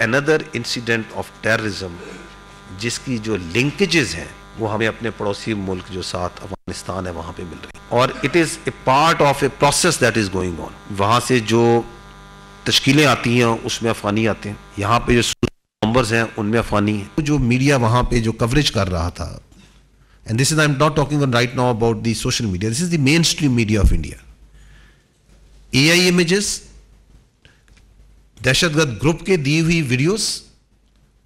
Another incident of terrorism जिसकी जो linkages हैं वो हमें अपने पड़ोसी मुल्क जो साथ अफगानिस्तान है वहाँ पे मिल रही है, और it is a part of a process that is going on. वहाँ से जो तश्कीलें आती हैं उसमें अफगानी आते हैं, यहाँ पे जो नंबर्स हैं उनमें अफगानी है। जो मीडिया वहाँ पे जो कवरेज कर रहा था, and this is I am not talking right now about the social media, this is the main stream media of India. AI images, दहशतगर्द ग्रुप के दी हुई वीडियोस,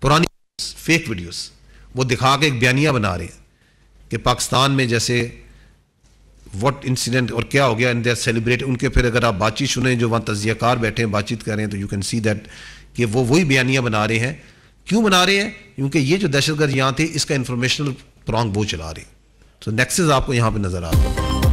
पुरानी फेक वीडियोस, वो दिखा के एक बयानिया बना रहे हैं कि पाकिस्तान में जैसे व्हाट इंसिडेंट और क्या हो गया, एंड दे आर सेलिब्रेट। उनके फिर अगर आप बातचीत सुने, जो वहाँ तजियाकार बैठे हैं बातचीत कर रहे हैं, तो यू कैन सी दैट कि वो वही बयानिया बना रहे हैं। क्यों बना रहे हैं? क्योंकि ये जो दहशतगर्द यहाँ थे इसका इंफॉर्मेशनल प्रॉन्ग वो चला रहे हैं। तो नेक्सस आपको यहाँ पे नजर आ रहा है।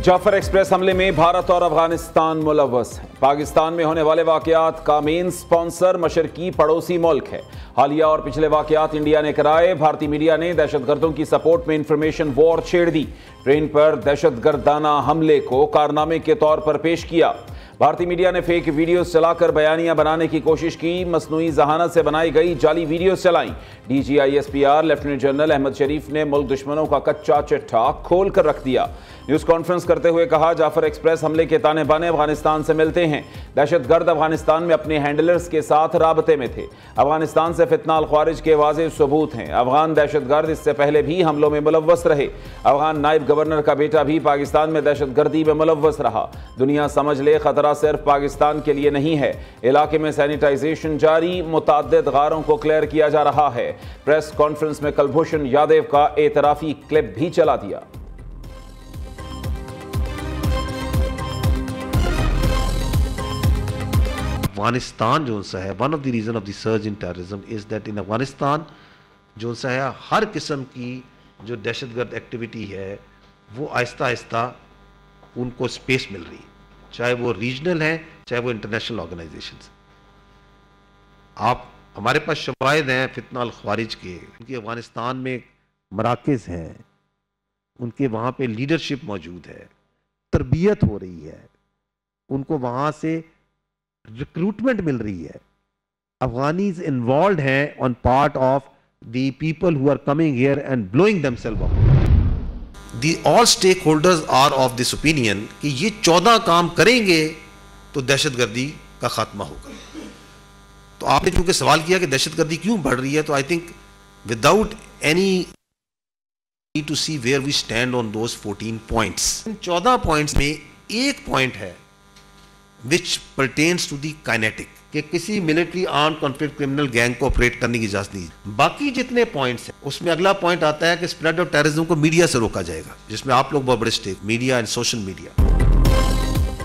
जाफर एक्सप्रेस हमले में भारत और अफगानिस्तान मुलव्वस हैं। पाकिस्तान में होने वाले वाकयात का मेन स्पॉन्सर मशरकी पड़ोसी मुल्क है। हालिया और पिछले वाकयात इंडिया ने कराए। भारतीय मीडिया ने दहशतगर्दों की सपोर्ट में इंफॉर्मेशन वॉर छेड़ दी। ट्रेन पर दहशतगर्दाना हमले को कारनामे के तौर पर पेश किया। भारतीय मीडिया ने फेक वीडियोस चलाकर बयानियां बनाने की कोशिश की। मसनूई जहानत से बनाई गई जाली वीडियोस चलाई। DGISPR लेफ्टिनेंट जनरल अहमद शरीफ ने मुल्क दुश्मनों का कच्चा चिट्ठा खोल कर रख दिया। न्यूज कॉन्फ्रेंस करते हुए कहा, जाफर एक्सप्रेस हमले के ताने बाने अफगानिस्तान से मिलते हैं। दहशतगर्द अफगानिस्तान में अपने हैंडलर्स के साथ राबते में थे। अफगानिस्तान से फितना अल ख्वारिज के वाज़ेह सबूत हैं। अफगान दहशतगर्द इससे पहले भी हमलों में मुलव्वस रहे। अफगान नायब गवर्नर का बेटा भी पाकिस्तान में दहशतगर्दी में मुलव्वस रहा। दुनिया समझ ले, खतरा सिर्फ पाकिस्तान के लिए नहीं है। इलाके में सैनिटाइजेशन जारी, मुतअद्दिद गारों को क्लियर किया जा रहा है। प्रेस कॉन्फ्रेंस में कुलभूषण यादव का एतराफी क्लिप भी चला दिया। अफगानिस्तान जो सा है, one of the reason of the surge in terrorism is that in Afghanistan जो सा है हर किस्म की जो दहशतगर्द एक्टिविटी है वो आहिस्ता आहिस्ता उनको स्पेस मिल रही है, चाहे वो रीजनल है चाहे वो इंटरनेशनल ऑर्गेनाइजेशंस। आप हमारे पास शवाहिद हैं फितना अल ख्वारिज के, उनकी अफगानिस्तान में मराकज़ हैं, उनके वहाँ पे लीडरशिप मौजूद है, तरबियत हो रही है, उनको वहाँ से रिक्रूटमेंट मिल रही है। अफगानीज इन्वॉल्व हैं on part of the people who are coming here and blowing themselves up. The all stakeholders are of this opinion कि ये 14 काम करेंगे तो दहशतगर्दी का खात्मा होगा। तो आपने चूंकि सवाल किया कि दहशतगर्दी क्यों बढ़ रही है, तो I think without any need to see where we stand on those 14 points. 14 points में एक पॉइंट है which pertains to the kinetic, कि किसी military arm conflict criminal gang को ऑपरेट करने की इजाजत नहीं। बाकी जितने पॉइंट्स हैं उसमें अगला पॉइंट आता है कि स्प्रेड ऑफ टेररिज्म को मीडिया से रोका जाएगा, जिसमें आप लोग बहुत बड़े stake, media and social media.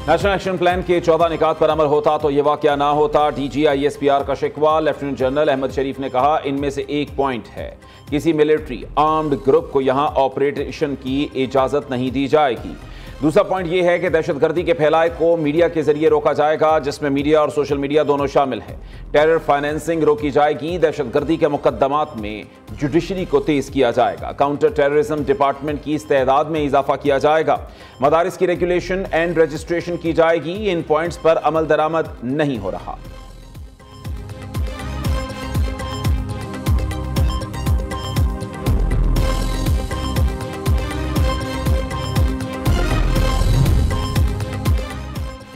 National action plan के 14 निकात पर अमल होता तो ये वाकया ना होता। DGISPR का शिकवा। लेफ्टिनेंट जनरल अहमद शरीफ ने कहा, इनमें से एक पॉइंट है, किसी मिलिट्री आर्म्ड ग्रुप को यहां ऑपरेशन की इजाजत नहीं दी जाएगी। दूसरा पॉइंट यह है कि दहशतगर्दी के फैलाए को मीडिया के जरिए रोका जाएगा, जिसमें मीडिया और सोशल मीडिया दोनों शामिल है। टेरर फाइनेंसिंग रोकी जाएगी। दहशतगर्दी के मुकदमात में जुडिशरी को तेज किया जाएगा। काउंटर टेररिज्म डिपार्टमेंट की इस्तेदाद में इजाफा किया जाएगा। मदारिस की रेगुलेशन एंड रजिस्ट्रेशन की जाएगी। इन पॉइंट्स पर अमल दरामद नहीं हो रहा।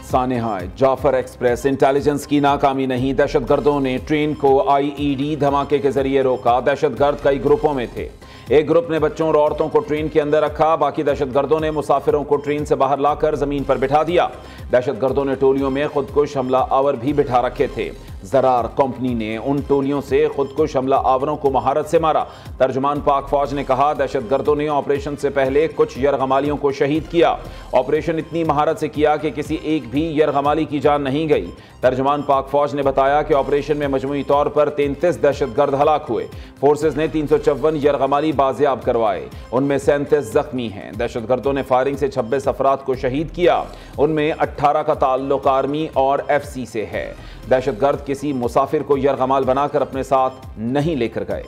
सानेहा, जाफर एक्सप्रेस इंटेलिजेंस की नाकामी नहीं। दहशतगर्दों ने ट्रेन को IED धमाके के जरिए रोका। दहशतगर्द कई ग्रुपों में थे। एक ग्रुप ने बच्चों और औरतों को ट्रेन के अंदर रखा। बाकी दहशतगर्दों ने मुसाफिरों को ट्रेन से बाहर लाकर जमीन पर बिठा दिया। दहशतगर्दों ने टोलियों में खुदकुश हमला आवर भी बिठा रखे थे। जरार कंपनी ने उन टोलियों से खुदकुश हमला आवरों को महारत से मारा। तर्जुमान पाक फौज ने कहा, दहशतगर्दों ने ऑपरेशन से पहले कुछ यरगमालियों को शहीद किया। ऑपरेशन इतनी महारत से किया कि किसी एक भी यरगमाली की जान नहीं गई। तर्जुमान पाक फौज ने बताया कि ऑपरेशन में मजमूई तौर पर 33 दहशतगर्द हलाक हुए। फोर्सेज ने 354 यरगमाली बाजियाब करवाए, उनमें 37 जख्मी हैं। दहशतगर्दों ने फायरिंग से 26 अफराद को शहीद किया, उनमें 18 का ताल्लुक आर्मी और FC से है। दहशतगर्द किसी मुसाफिर को यरगमाल बनाकर अपने साथ नहीं लेकर गए।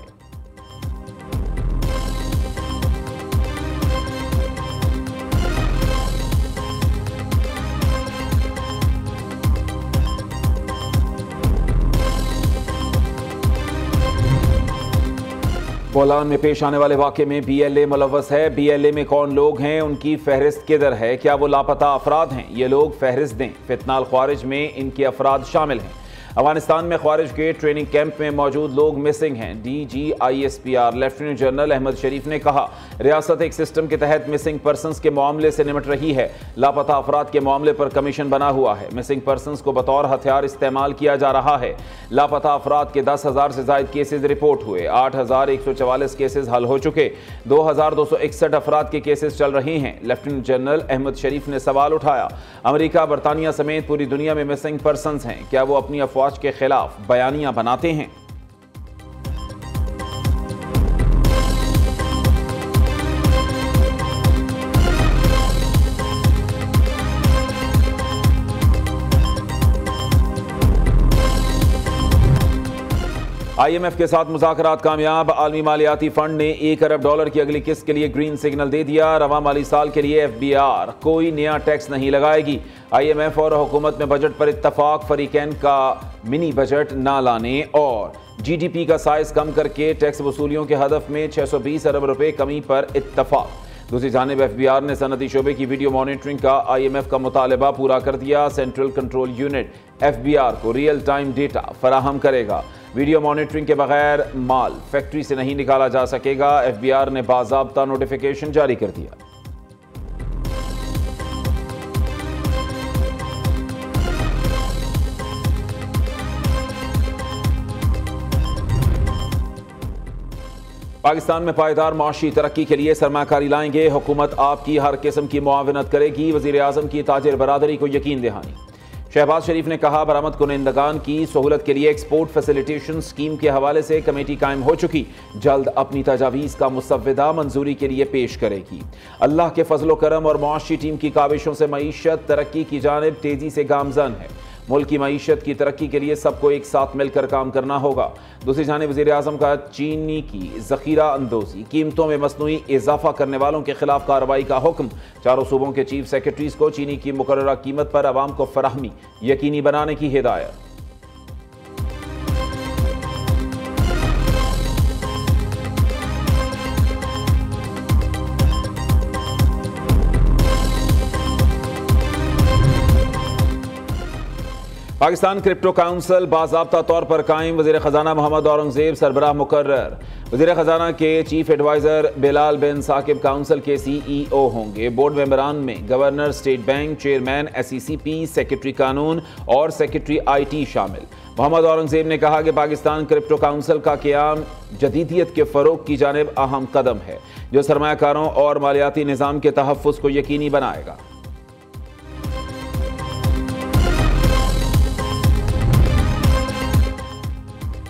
बोलान में पेश आने वाले वाक़े में BLA मुलव्वस है। BLA में कौन लोग हैं, उनकी फहरिस्त किधर है, क्या वो लापता अफराद हैं, ये लोग फहरिस्त दें। फितनाल ख्वारिज में इनके अफराद शामिल हैं। अफगानिस्तान में ख्वारिज के ट्रेनिंग कैंप में मौजूद लोग मिसिंग हैं। DGISPR लेफ्टिनेंट जनरल अहमद शरीफ ने कहा, रियासत एक सिस्टम के तहत मिसिंग पर्सनस के मामले से निपट रही है। लापता अफराद के मामले पर कमीशन बना हुआ है। मिसिंग पर्सनस को बतौर हथियार इस्तेमाल किया जा रहा है। लापता अफराद के 10,000 से ज्यादा केसेज रिपोर्ट हुए। 8,144 केसेज हल हो चुके। 2,261 अफराद के केसेज चल रहे हैं। लेफ्टिनेंट जनरल अहमद शरीफ ने सवाल उठाया, अमेरिका, बरतानिया समेत पूरी दुनिया में मिसिंग पर्सनस हैं, क्या वो अपनी अफवाह के खिलाफ बयानियां बनाते हैं? IMF के साथ मुज़ाकरात कामयाब। आलमी मालियाती फंड ने $1 अरब की अगली किस्त के लिए ग्रीन सिग्नल दे दिया। रवा माली साल के लिए FBR कोई नया टैक्स नहीं लगाएगी। IMF और हुकूमत में बजट पर इत्तफाक, फरीकैन का मिनी बजट ना लाने और GDP का साइज कम करके टैक्स वसूलियों के हदफ में 620 अरब रुपए कमी पर इत्तफाक। दूसरी जानिब FBR ने सनती शोबे की वीडियो मॉनिटरिंग का IMF का मुतालबा पूरा कर दिया। सेंट्रल कंट्रोल यूनिट FBR को रियल टाइम डेटा फराहम करेगा। वीडियो मॉनिटरिंग के बगैर माल फैक्ट्री से नहीं निकाला जा सकेगा। FBR ने बाज़ाब्ता नोटिफिकेशन जारी कर दिया। पाकिस्तान में पायदार माशी तरक्की के लिए सरमाकारी लाएंगे। हुकूमत आपकी हर किस्म की मुआवनत करेगी। वज़ीर आज़म की ताजिर बरादरी को यकीन दहानी। शहबाज शरीफ ने कहा, बरामद कुनिंदगान की सहूलत के लिए एक्सपोर्ट फैसिलिटेशन स्कीम के हवाले से कमेटी कायम हो चुकी, जल्द अपनी तजावीज़ का मुसव्वदा मंजूरी के लिए पेश करेगी। अल्लाह के फजलो करम और मुआशी टीम की काविशों से मईशत तरक्की की जानिब तेजी से गामजन है। मुल्क की मईशत की तरक्की के लिए सबको एक साथ मिलकर काम करना होगा। दूसरी जानिब वज़ीर आज़म का चीनी की ज़ख़ीरा अंदोज़ी, कीमतों में मसनूई इजाफा करने वालों के खिलाफ कार्रवाई का हुक्म। चारों सूबों के चीफ सेक्रेटरीज को चीनी की मुकर्ररा कीमत पर आवाम को फराहमी यकीनी बनाने की हिदायत। पाकिस्तान क्रिप्टो काउंसिल बाज़ाब्ता तौर पर कायम। वज़ीर ख़जाना मोहम्मद औरंगज़ेब सरबराह मुकर्रर। वज़ीर ख़जाना के चीफ एडवाइज़र बिलाल बिन साकिब काउंसिल के CEO होंगे। बोर्ड मेंबरान में governor state bank, chairman SECP, secretary कानून और सेक्रेटरी IT शामिल। मोहम्मद औरंगज़ेब ने कहा कि पाकिस्तान क्रिप्टो काउंसिल का क़याम जदीदियत के फ़रोग़ की जानिब अहम कदम है, जो सरमायाकारों और मालियाती निज़ाम के तहफ़्फ़ुज़ को यकीनी बनाएगा।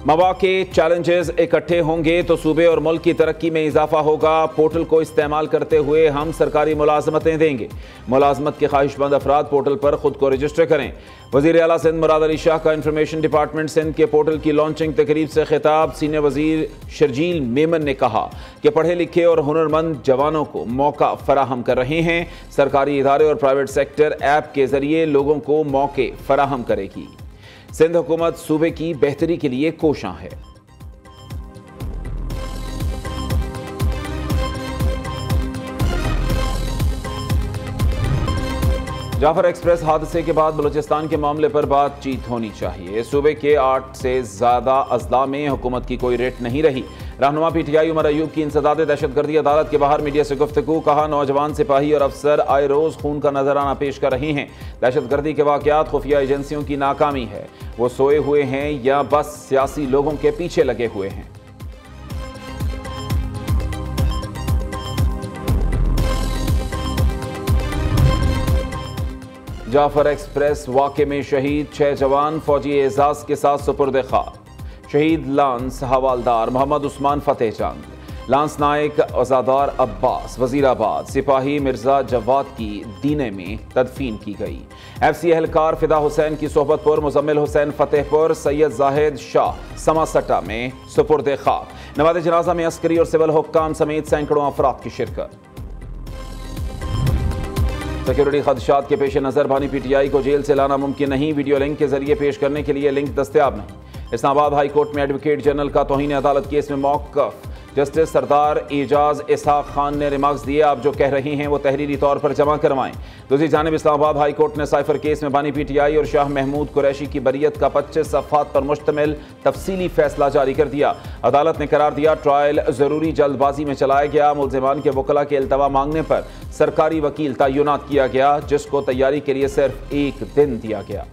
मौके चैलेंजेस इकट्ठे होंगे तो सूबे और मुल्क की तरक्की में इजाफा होगा। पोर्टल को इस्तेमाल करते हुए हम सरकारी मुलाजमतें देंगे। मुलाजमत के ख्वाहिशमंद अफराद पोर्टल पर खुद को रजिस्टर करें। वज़ीर आला सिंध मुराद अली शाह का इंफॉर्मेशन डिपार्टमेंट सिंध के पोर्टल की लॉन्चिंग तकरीब से खिताब। सीनियर वज़ीर शर्जील मेमन ने कहा कि पढ़े लिखे और हुनरमंद जवानों को मौका फराहम कर रहे हैं। सरकारी इदारे और प्राइवेट सेक्टर ऐप के जरिए लोगों को मौके फराहम करेगी। सिंध हुकूमत सूबे की बेहतरी के लिए कोशां है। जाफर एक्सप्रेस हादसे के बाद बलूचिस्तान के मामले पर बातचीत होनी चाहिए। सूबे के 8 से ज्यादा अजला में हुकूमत की कोई रेट नहीं रही। रहनुमा PTI उमर अयूब की इंसदाद दहशतगर्दी अदालत के बाहर मीडिया से गुफ्तगू। कहा, नौजवान सिपाही और अफसर आए रोज खून का नजराना पेश कर रहे हैं। दहशतगर्दी के वाकयात खुफिया एजेंसियों की नाकामी है। वो सोए हुए हैं या बस सियासी लोगों के पीछे लगे हुए हैं। जाफर एक्सप्रेस वाक़े में शहीद 6 जवान फौजी एजाज के साथ सुपुर्द खाक। शहीद लांस हवालदार मोहम्मद उस्मान फतेह चंद, लांस नायक अज़ादार अब्बास वजीराबाद, सिपाही मिर्जा जवाद की दीने में तदफीन की गई। FC एहलकार फिदा हुसैन की सोहबतपुर, मुजम्मिल हुसैन फतेहपुर, सैयद जाहिद शाह समासटा में सुपुर्द खाक। नवाज़ जनाजा में अस्करी और सिविल हुक्काम समेत सैकड़ों अफराद की शिरकत। सिक्योरिटी खदशात के पेश नजर बानी PTI को जेल से लाना मुमकिन नहीं। वीडियो लिंक के जरिए पेश करने के लिए लिंक दस्तयाब नहीं। इस्लामाबाद हाई कोर्ट में एडवोकेट जनरल का तौहीन अदालत केस में मौक़िफ़। जस्टिस सरदार एजाज इसहाक खान ने रिमार्क्स दिए, आप जो कह रहे हैं वो तहरीरी तौर पर जमा करवाएं। दूसरी जानिब इस्लामाबाद हाई कोर्ट ने साइफर केस में बानी पीटीआई और शाह महमूद कुरैशी की बरियत का 25 सफ़हात पर मुश्तमिल तफसीली फैसला जारी कर दिया। अदालत ने करार दिया ट्रायल जरूरी जल्दबाजी में चलाया गया। मुल्ज़िमान के वकला के इल्तवा मांगने पर सरकारी वकील तैनात किया गया, जिसको तैयारी के लिए सिर्फ 1 दिन दिया गया।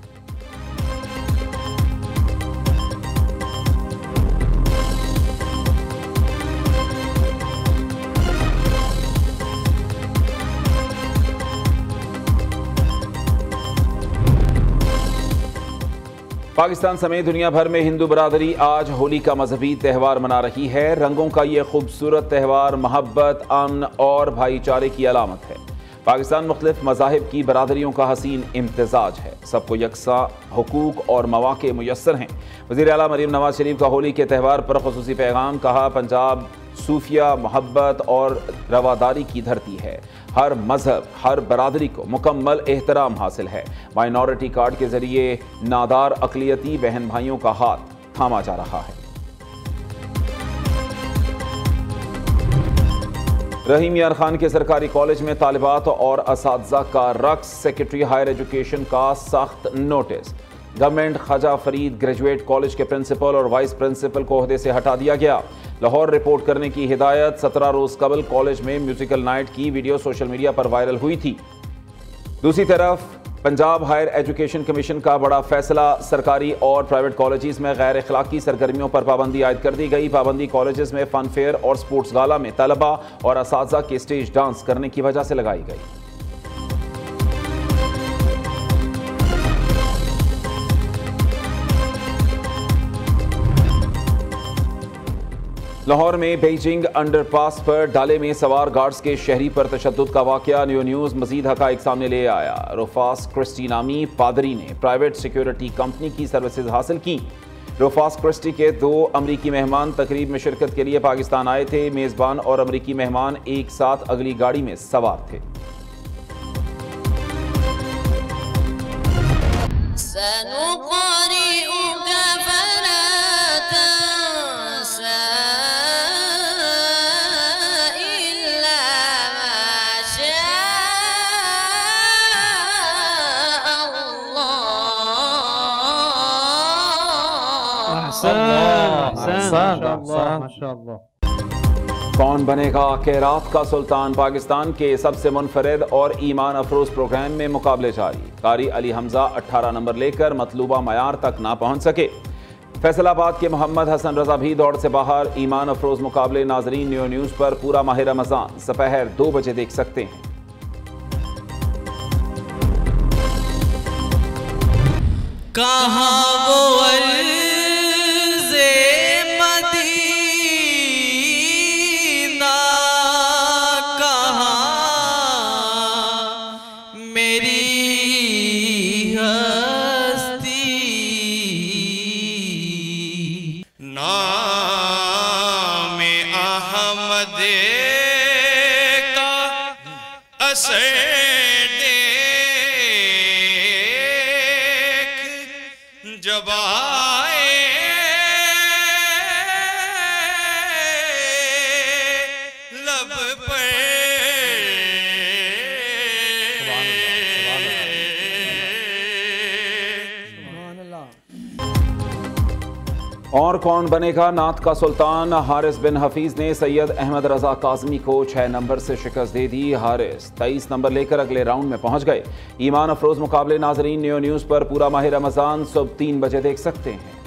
पाकिस्तान समेत दुनिया भर में हिंदू बरादरी आज होली का मजहबी त्यौहार मना रही है। रंगों का ये खूबसूरत त्यौहार मोहब्बत, अमन और भाईचारे की अलामत है। पाकिस्तान मुख्तलिफ मज़ाहिब की बरादरियों का हसीन इम्तिजाज है। सबको यकसा हुकूक और मौक़े मुयस्सर हैं। वज़ीर आला मरीम नवाज शरीफ का होली के त्यौहार पर खुसूसी पैगाम, कहा पंजाब सूफिया, मोहब्बत और रवादारी की धरती है। हर मजहब, हर बरादरी को मुकम्मल एहतराम हासिल है। माइनॉरिटी कार्ड के जरिए नादार अक़लियती बहन भाइयों का हाथ थामा जा रहा है। रहीम यार खान के सरकारी कॉलेज में तालिबात और असातिज़ा का रक्स, सेक्रेटरी हायर एजुकेशन का सख्त notice. Government Khwaja Farid graduate college के प्रिंसिपल और वाइस प्रिंसिपल को ओहदे से हटा दिया गया। लाहौर रिपोर्ट करने की हिदायत। 17 रोज कबल कॉलेज में म्यूजिकल नाइट की वीडियो सोशल मीडिया पर वायरल हुई थी। दूसरी तरफ पंजाब हायर एजुकेशन कमीशन का बड़ा फैसला, सरकारी और प्राइवेट कॉलेजेस में गैर अखलाकी सरगर्मियों पर पाबंदी आयद कर दी गई। पाबंदी कॉलेजेस में फन फेयर और स्पोर्ट्स गाला में तलबा और असातिज़ा के स्टेज डांस करने की वजह से लगाई गई। लाहौर में बेजिंग अंडरपास पर डाले में सवार गार्ड्स के शहरी पर तशद्दुद का वाकया। न्यूज़ मजीद हक़ाइक़ सामने ले आया। रूफास क्रिस्टी नामी पादरी ने प्राइवेट सिक्योरिटी कंपनी की सर्विसेज हासिल की। रूफास क्रिस्टी के 2 अमरीकी मेहमान तकरीब में शिरकत के लिए पाकिस्तान आए थे। मेज़बान और अमरीकी मेहमान एक साथ अगली गाड़ी में सवार थे। कौन बनेगा खैरात का सुल्तान? पाकिस्तान के सबसे मुनफरिद और ईमान अफरोज प्रोग्राम में मुकाबले जारी। कारी अली हमजा 18 नंबर लेकर मतलूबा मयार तक ना पहुंच सके। फैसलाबाद के मोहम्मद हसन रजा भी दौड़ से बाहर। ईमान अफरोज मुकाबले नाजरीन न्यू न्यूज़ पर पूरा माह रमज़ान दोपहर 2 बजे देख सकते हैं। कहाँ वो जब आए लब पर और कौन बनेगा नात का सुल्तान? हारिस बिन हफीज ने सैयद अहमद रजा काज़मी को 6 नंबर से शिकस्त दे दी। हारिस 23 नंबर लेकर अगले राउंड में पहुंच गए। ईमान अफरोज मुकाबले नाजरीन न्यू न्यूज़ पर पूरा माह रमज़ान सुबह 3 बजे देख सकते हैं।